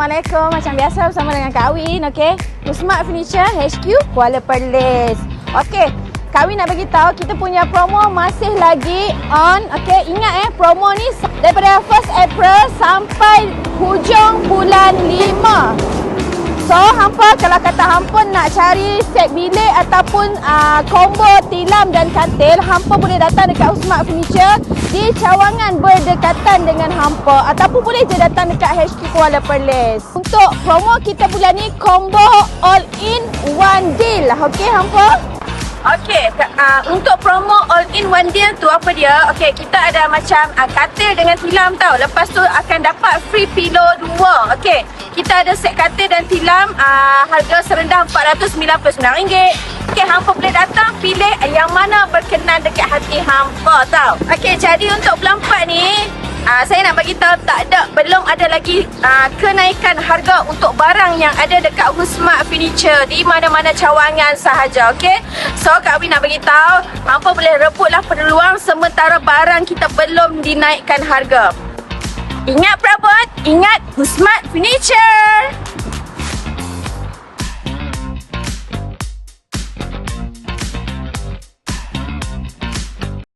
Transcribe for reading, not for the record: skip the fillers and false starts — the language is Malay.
Assalamualaikum. Macam biasa bersama dengan Kak Awi, okey. Usmat Furniture HQ Kuala Perlis. Okey, Kak Awi nak bagi tahu kita punya promo masih lagi on. Okey, ingat promo ni daripada 1st April sampai hujung bulan 5. So, hampa kalau kata hampa nak cari set bilik ataupun combo tilam dan katil, hampa boleh datang dekat Usmat Furniture di cawangan berdekatan dengan hampa ataupun boleh je datang dekat HQ Kuala Perlis. Untuk promo kita bulan ni combo all in one deal. Okey hampa? Okey, untuk promo all in one deal tu apa dia? Okey, kita ada macam katil dengan tilam tau. Lepas tu akan dapat free pillow 2. Okey, kita ada set katil dan tilam harga serendah RM499. Okey, hampa boleh datang pilih yang mana berkenan dekat hati hampa tau. Okey, jadi untuk bulan 4 ni saya nak bagi tahu belum ada lagi kenaikan harga untuk barang yang ada dekat Usmat Furniture di mana-mana cawangan sahaja, okey. So Kak Awi nak bagi tahu, hampa boleh rebutlah peluang sementara barang kita belum dinaikkan harga. Ingat perabot, ingat Usmat Furniture.